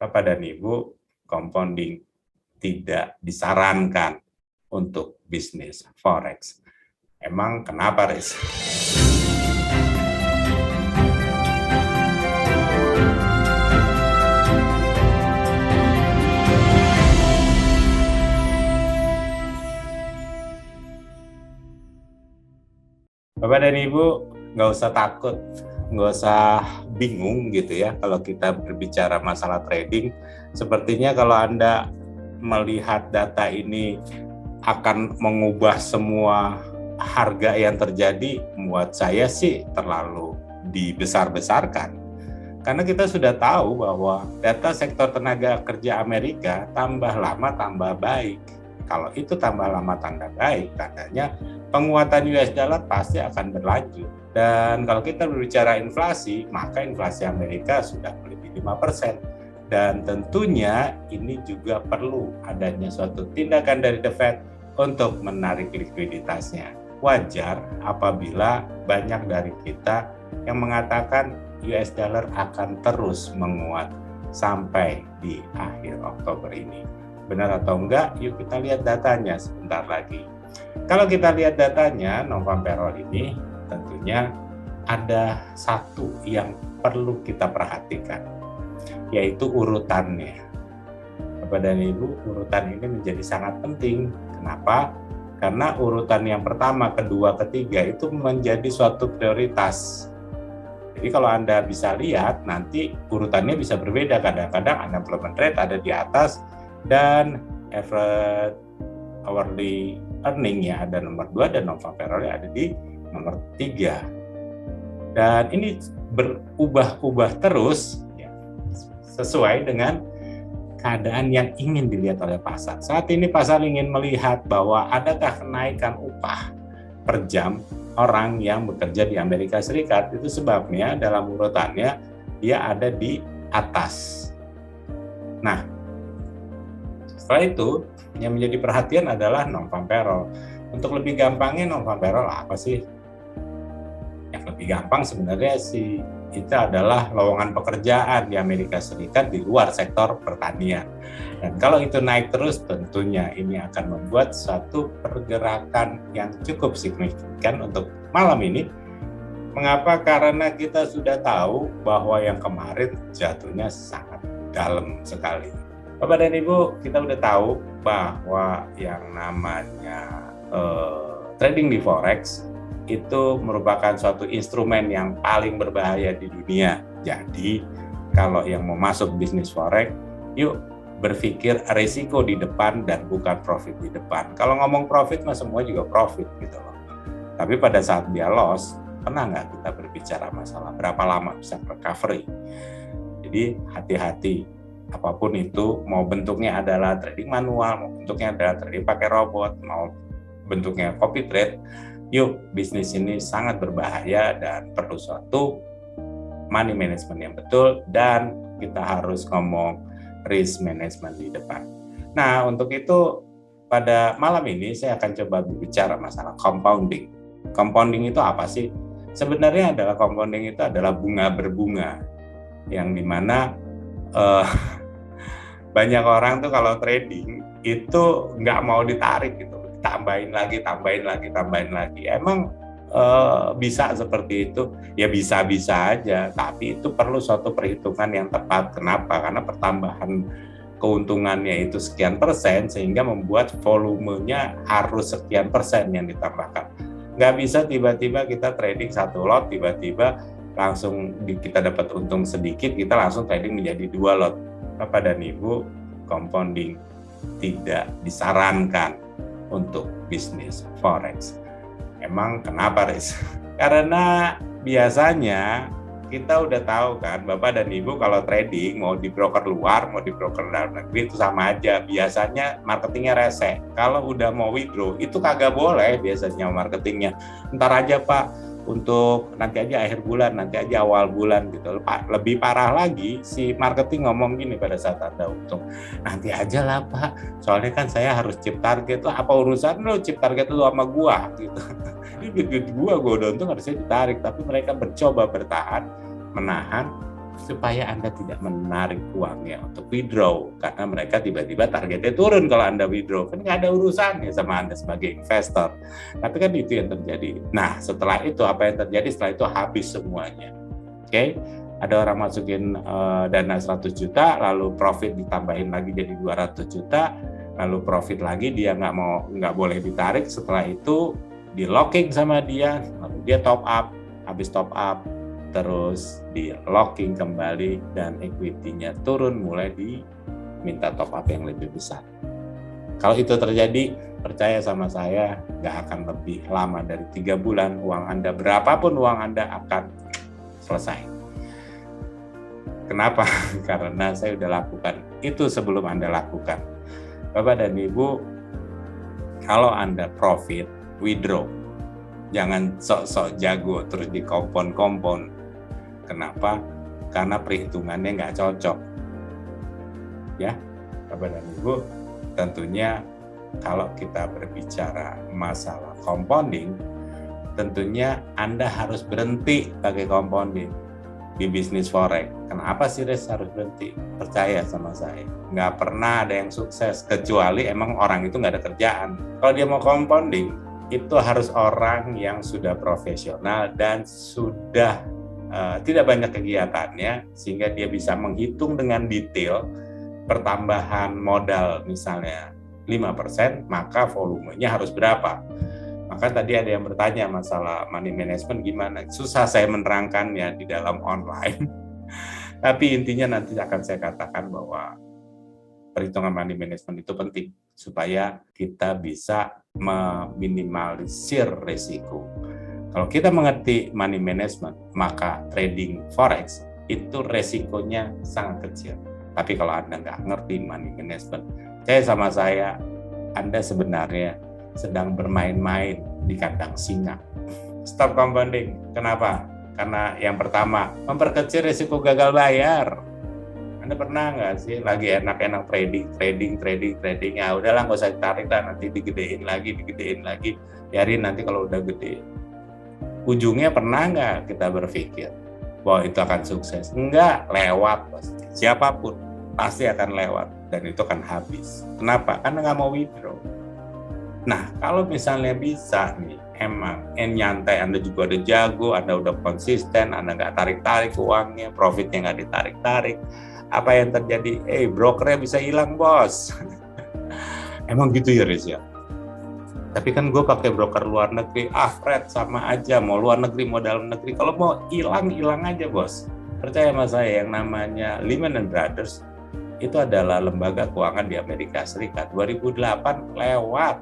Bapak dan Ibu, compounding tidak disarankan untuk bisnis forex. Emang kenapa, Riz? Bapak dan Ibu, nggak usah takut, nggak usah bingung gitu ya kalau kita berbicara masalah trading. Sepertinya kalau Anda melihat data ini akan mengubah semua harga yang terjadi, buat saya sih terlalu dibesar-besarkan. Karena kita sudah tahu bahwa data sektor tenaga kerja Amerika tambah lama tambah baik. Kalau itu tambah lama tambah baik, tandanya penguatan US dollar pasti akan berlanjut. Dan kalau kita berbicara inflasi, maka inflasi Amerika sudah melebihi 5%. Dan tentunya ini juga perlu adanya suatu tindakan dari The Fed untuk menarik likuiditasnya. Wajar apabila banyak dari kita yang mengatakan US dollar akan terus menguat sampai di akhir Oktober ini. Benar atau enggak? Yuk kita lihat datanya sebentar lagi. Kalau kita lihat datanya, non-farm payroll ini tentunya ada satu yang perlu kita perhatikan, yaitu urutannya. Bapak dan Ibu, urutan ini menjadi sangat penting. Kenapa? Karena urutan yang pertama, kedua, ketiga itu menjadi suatu prioritas. Jadi kalau Anda bisa lihat, nanti urutannya bisa berbeda. Kadang-kadang unemployment rate ada di atas dan average hourly earning ya ada nomor 2 dan non-farm payroll ada di nomor 3. Dan ini berubah-ubah terus ya, sesuai dengan keadaan yang ingin dilihat oleh pasar. Saat ini pasar ingin melihat bahwa adakah kenaikan upah per jam orang yang bekerja di Amerika Serikat. Itu sebabnya dalam urutannya dia ada di atas. Nah, setelah itu yang menjadi perhatian adalah non-farm payroll. Untuk lebih gampangnya non-farm payroll apa sih? Yang lebih gampang sebenarnya sih itu adalah lowongan pekerjaan di Amerika Serikat di luar sektor pertanian. Dan kalau itu naik terus tentunya ini akan membuat suatu pergerakan yang cukup signifikan untuk malam ini. Mengapa? Karena kita sudah tahu bahwa yang kemarin jatuhnya sangat dalam sekali. Bapak dan Ibu, kita udah tahu bahwa yang namanya trading di forex itu merupakan suatu instrumen yang paling berbahaya di dunia. Jadi, kalau yang mau masuk bisnis forex, yuk berpikir risiko di depan dan bukan profit di depan. Kalau ngomong profit, mah semua juga profit gitu loh. Tapi pada saat dia loss, pernah nggak kita berbicara masalah berapa lama bisa recovery? Jadi hati-hati. Apapun itu, mau bentuknya adalah trading manual, mau bentuknya adalah trading pakai robot, mau bentuknya copy trade, yuk bisnis ini sangat berbahaya dan perlu suatu money management yang betul dan kita harus ngomong risk management di depan. Nah, untuk itu pada malam ini saya akan coba berbicara masalah compounding. Compounding itu apa sih? Sebenarnya adalah compounding itu adalah bunga berbunga yang dimana banyak orang tuh kalau trading itu nggak mau ditarik gitu, tambahin lagi. Emang bisa seperti itu? Ya bisa-bisa aja, tapi itu perlu suatu perhitungan yang tepat. Kenapa? Karena pertambahan keuntungannya itu sekian persen sehingga membuat volumenya harus sekian persen yang ditambahkan. Nggak bisa tiba-tiba kita trading satu lot, tiba-tiba langsung kita dapat untung sedikit, kita langsung trading menjadi 2 lot. Bapak dan Ibu, compounding tidak disarankan untuk bisnis forex. Emang kenapa, Riz? Karena biasanya kita udah tahu kan, Bapak dan Ibu kalau trading mau di broker luar, mau di broker dalam negeri itu sama aja. Biasanya marketingnya rese. Kalau udah mau withdraw itu kagak boleh biasanya marketingnya. Ntar aja Pak, untuk nanti aja akhir bulan, nanti aja awal bulan gitu. Lebih parah lagi, si marketing ngomong gini pada saat ada untung, nanti aja lah Pak, soalnya kan saya harus chip target. Lah apa urusan lo chip target lo sama gua gitu. Ini duit gua udah untung harusnya ditarik, tapi mereka mencoba bertahan, menahan supaya Anda tidak menarik uangnya untuk withdraw, karena mereka tiba-tiba targetnya turun kalau Anda withdraw, kan nggak ada urusannya sama Anda sebagai investor. Tapi kan itu yang terjadi. Nah, setelah itu apa yang terjadi? Setelah itu habis semuanya. Oke? Ada orang masukin dana 100 juta, lalu profit ditambahin lagi jadi 200 juta, lalu profit lagi dia nggak boleh ditarik. Setelah itu di locking sama dia, lalu dia top up, habis top up terus di locking kembali dan equity-nya turun, mulai diminta top up yang lebih besar. Kalau itu terjadi, percaya sama saya, nggak akan lebih lama dari 3 bulan uang Anda, berapapun uang Anda akan selesai. Kenapa? Karena saya udah lakukan itu sebelum Anda lakukan. Bapak dan Ibu, kalau Anda profit, withdraw. Jangan sok-sok jago terus dikompon-kompon. Kenapa? Karena perhitungannya nggak cocok. Ya, Bapak dan Ibu, tentunya kalau kita berbicara masalah compounding, tentunya Anda harus berhenti pakai compounding di bisnis forex. Kenapa sih Res harus berhenti? Percaya sama saya, nggak pernah ada yang sukses kecuali emang orang itu nggak ada kerjaan. Kalau dia mau compounding, itu harus orang yang sudah profesional dan sudah tidak banyak kegiatannya, sehingga dia bisa menghitung dengan detail pertambahan modal misalnya 5%, maka volumenya harus berapa. Maka tadi ada yang bertanya masalah money management gimana. Susah saya menerangkannya di dalam online. Tapi intinya nanti akan saya katakan bahwa perhitungan money management itu penting supaya kita bisa meminimalisir risiko. Kalau kita mengerti money management, maka trading forex itu resikonya sangat kecil. Tapi kalau Anda nggak ngerti money management, sama saya, Anda sebenarnya sedang bermain-main di kandang singa. Stop compounding. Kenapa? Karena yang pertama, memperkecil risiko gagal bayar. Anda pernah nggak sih lagi enak-enak trading, ya udahlah nggak usah ditarik lah, nanti digedein lagi, biarin nanti kalau udah gede. Ujungnya pernah nggak kita berpikir bahwa itu akan sukses? Enggak, lewat pasti. Siapapun pasti akan lewat dan itu akan habis. Kenapa? Karena nggak mau withdraw. Nah, kalau misalnya bisa nih, emang nyantai, Anda juga udah jago, Anda udah konsisten, Anda nggak tarik-tarik uangnya, profitnya nggak ditarik-tarik, apa yang terjadi? Brokernya bisa hilang, bos. Emang gitu ya, Riz ya? Tapi kan gue pakai broker luar negeri, Fred sama aja, mau luar negeri, mau dalam negeri, kalau mau hilang aja, bos. Percaya sama saya, yang namanya Lehman Brothers, itu adalah lembaga keuangan di Amerika Serikat, 2008 lewat.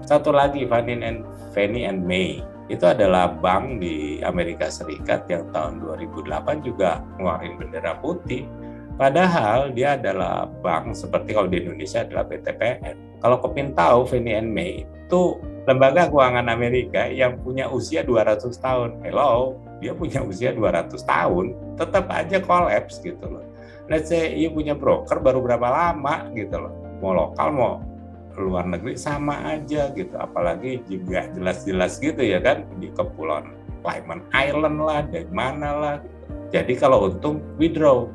Satu lagi, Fannie and Mae, itu adalah bank di Amerika Serikat yang tahun 2008 juga ngeluarin bendera putih. Padahal dia adalah bank seperti kalau di Indonesia adalah BTPN. Kalau kepin tahu, Fannie and Mae itu lembaga keuangan Amerika yang punya usia 200 tahun. Hello, dia punya usia 200 tahun, tetap aja kolaps gitu loh. Let's say you punya broker baru berapa lama gitu loh. Mau lokal, mau luar negeri sama aja gitu. Apalagi juga jelas-jelas gitu ya kan, di Kepulauan Cayman Island lah, dari mana lah gitu. Jadi kalau untung, withdraw.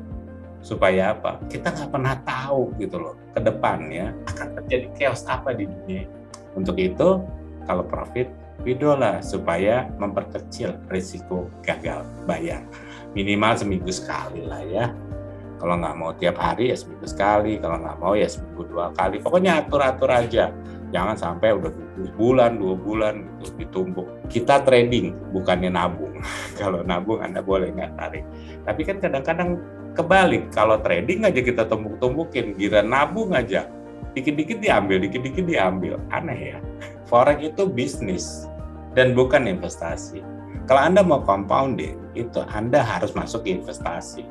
Supaya apa? Kita nggak pernah tahu gitu loh, ke depannya akan terjadi chaos apa di dunia. Untuk itu, kalau profit, withdraw lah supaya memperkecil risiko gagal bayar. Minimal seminggu sekali lah ya. Kalau nggak mau tiap hari ya seminggu sekali, kalau nggak mau ya seminggu 2 kali. Pokoknya atur-atur aja. Jangan sampai udah 2 bulan gitu ditumpuk. Kita trading, bukannya nabung. Kalau nabung Anda boleh nggak tarik. Tapi kan kadang-kadang kebalik, kalau trading aja kita tumpuk-tumpukin, giliran nabung aja, dikit-dikit diambil. Aneh ya. Forex itu bisnis dan bukan investasi. Kalau Anda mau compounding, itu Anda harus masuk ke investasi.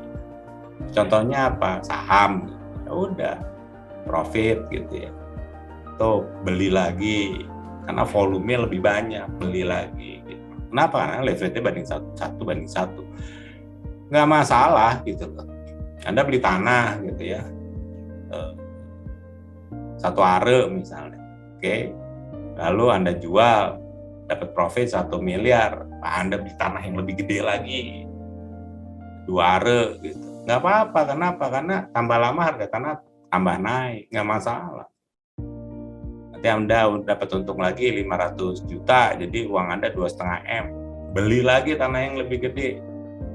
Contohnya apa? Saham. Ya udah, profit gitu ya. Tuh, beli lagi. Karena volumenya lebih banyak, beli lagi. Gitu. Kenapa? Karena leverage-nya banding 1. Nggak masalah gitu loh. Anda beli tanah gitu ya. 1 are misalnya. Oke. Lalu Anda jual, dapat profit 1 miliar. Anda beli tanah yang lebih gede lagi. 2 are gitu. Nggak apa-apa, kenapa? Karena tambah lama harga tanah tambah naik, nggak masalah. Nanti Anda dapat untung lagi 500 juta, jadi uang Anda 2,5 M. Beli lagi tanah yang lebih gede,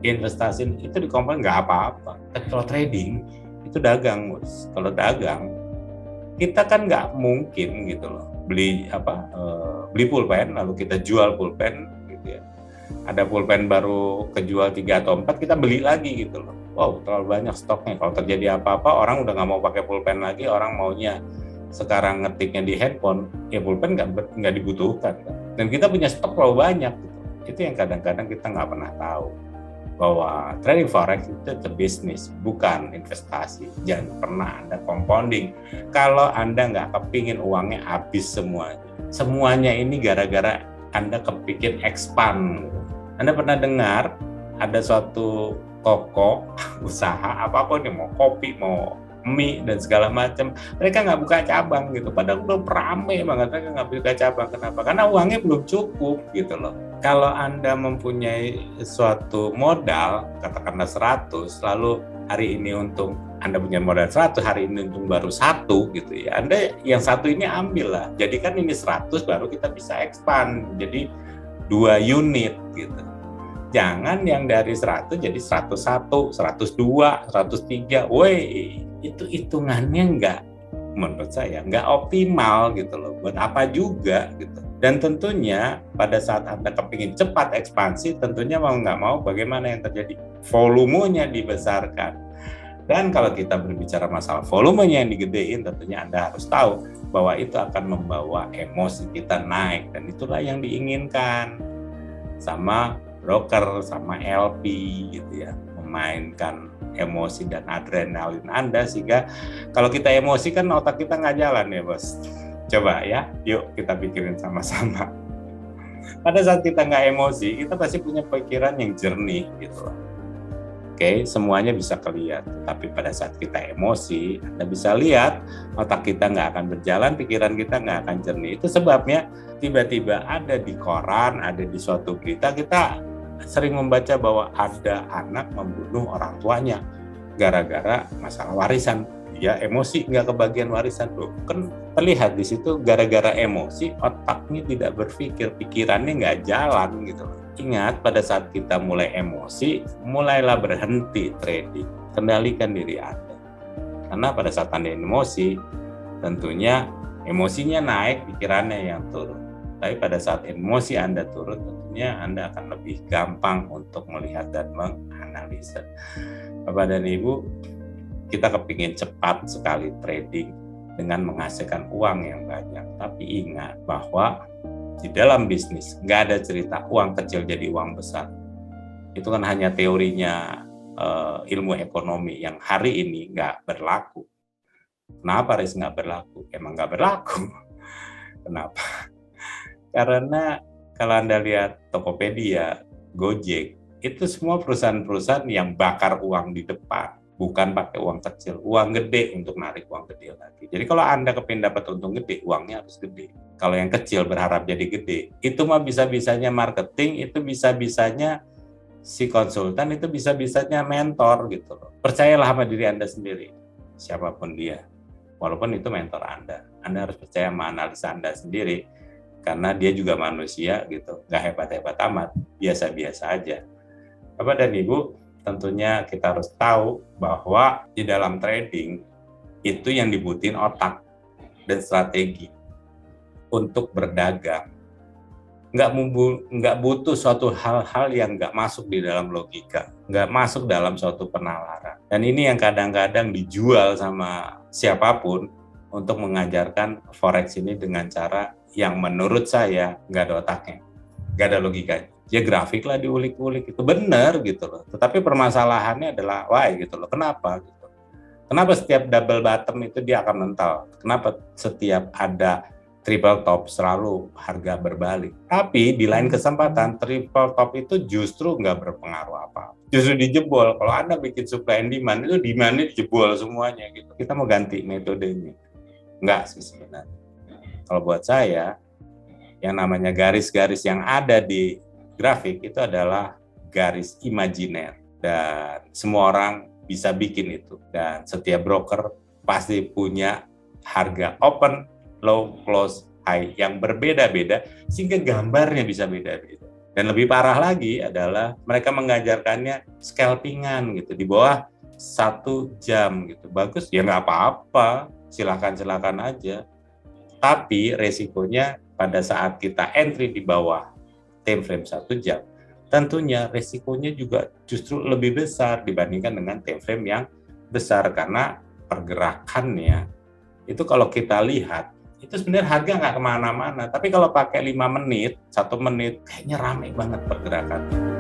investasi itu di komponen nggak apa-apa. Tapi kalau trading itu dagang, Mus. Kalau dagang kita kan nggak mungkin gitu loh beli pulpen lalu kita jual pulpen gitu ya. Ada pulpen baru kejual 3 atau 4, kita beli lagi gitu loh. Wow, terlalu banyak stoknya. Kalau terjadi apa-apa, orang udah nggak mau pakai pulpen lagi, orang maunya sekarang ngetiknya di handphone, ya pulpen nggak dibutuhkan. Kan? Dan kita punya stok terlalu banyak. Gitu. Itu yang kadang-kadang kita nggak pernah tahu. Bahwa trading forex itu bisnis, bukan investasi. Jangan pernah Anda compounding. Kalau Anda nggak kepingin uangnya habis semuanya ini gara-gara Anda kepikir expand. Anda pernah dengar ada suatu toko usaha apapun, mau kopi, mau mie dan segala macam, mereka nggak buka cabang gitu. Padahal belum rame banget, mereka nggak buka cabang. Kenapa? Karena uangnya belum cukup gitu loh. Kalau Anda mempunyai suatu modal, katakanlah 100, lalu hari ini untung, Anda punya modal 100, hari ini untung baru 1 gitu ya. Anda yang 1 ini ambil lah. Jadi kan ini 100 baru kita bisa expand. Jadi 2 unit gitu. Jangan yang dari 100 jadi 101, 102, 103. Woi, itu hitungannya menurut saya nggak optimal gitu loh. Buat apa juga gitu. Dan tentunya pada saat Anda kepingin cepat ekspansi, tentunya mau nggak mau bagaimana yang terjadi? Volumenya dibesarkan. Dan kalau kita berbicara masalah volumenya yang digedein, tentunya Anda harus tahu bahwa itu akan membawa emosi kita naik. Dan itulah yang diinginkan sama broker, sama LP gitu ya. Memainkan emosi dan adrenalin Anda, sehingga kalau kita emosi kan otak kita nggak jalan ya bos. Coba ya, yuk kita pikirin sama-sama. Pada saat kita nggak emosi, kita pasti punya pikiran yang jernih gitu loh. Oke, semuanya bisa kelihatan. Tapi pada saat kita emosi, Anda bisa lihat otak kita nggak akan berjalan, pikiran kita nggak akan jernih. Itu sebabnya tiba-tiba ada di koran, ada di suatu berita, kita sering membaca bahwa ada anak membunuh orang tuanya gara-gara masalah warisan. Dia emosi, nggak kebagian warisan. Loh, kan terlihat di situ gara-gara emosi otaknya tidak berpikir, pikirannya nggak jalan gitu. Ingat, pada saat kita mulai emosi, mulailah berhenti trading. Kendalikan diri Anda. Karena pada saat Anda emosi, tentunya emosinya naik, pikirannya yang turun. Tapi pada saat emosi Anda turun, tentunya Anda akan lebih gampang untuk melihat dan menganalisa. Bapak dan Ibu, kita kepingin cepat sekali trading dengan menghasilkan uang yang banyak. Tapi ingat bahwa di dalam bisnis nggak ada cerita uang kecil jadi uang besar. Itu kan hanya teorinya ilmu ekonomi yang hari ini nggak berlaku. Kenapa Riz nggak berlaku? Emang nggak berlaku. Kenapa? Karena kalau Anda lihat Tokopedia, Gojek, itu semua perusahaan-perusahaan yang bakar uang di depan. Bukan pakai uang kecil, uang gede untuk narik uang gede lagi. Jadi kalau Anda kepingin dapat untung gede, uangnya harus gede. Kalau yang kecil berharap jadi gede, itu mah bisa-bisanya marketing, itu bisa-bisanya si konsultan, itu bisa-bisanya mentor gitu loh. Percayalah sama diri Anda sendiri, siapapun dia. Walaupun itu mentor Anda harus percaya sama analisa Anda sendiri, karena dia juga manusia gitu, nggak hebat-hebat amat, biasa-biasa aja. Bapak dan Ibu, tentunya kita harus tahu bahwa di dalam trading itu yang dibutuhin otak dan strategi untuk berdagang. Nggak butuh suatu hal-hal yang nggak masuk di dalam logika, nggak masuk dalam suatu penalaran. Dan ini yang kadang-kadang dijual sama siapapun untuk mengajarkan forex ini dengan cara yang menurut saya nggak ada otaknya, nggak ada logikanya. Ya grafik lah diulik-ulik, itu benar gitu loh. Tetapi permasalahannya adalah why gitu loh. Kenapa gitu? Kenapa setiap double bottom itu dia akan mental? Kenapa setiap ada triple top selalu harga berbalik? Tapi di lain kesempatan triple top itu justru nggak berpengaruh apa. Justru dijebol. Kalau Anda bikin supply and demand, itu demand-nya dijebol semuanya gitu. Kita mau ganti metodenya. Enggak sih sebenarnya. Kalau buat saya, yang namanya garis-garis yang ada di grafik itu adalah garis imajiner. dan semua orang bisa bikin itu, dan setiap broker pasti punya harga open, low, close, high yang berbeda-beda sehingga gambarnya bisa beda-beda. Dan lebih parah lagi adalah mereka mengajarkannya scalpingan gitu di bawah 1 jam gitu. Bagus ya, nggak apa-apa, silakan aja. Tapi resikonya pada saat kita entry di bawah time frame 1 jam, tentunya resikonya juga justru lebih besar dibandingkan dengan time frame yang besar, karena pergerakannya itu kalau kita lihat itu sebenarnya harga nggak kemana-mana, tapi kalau pakai 5 menit, 1 menit, kayaknya rame banget pergerakan.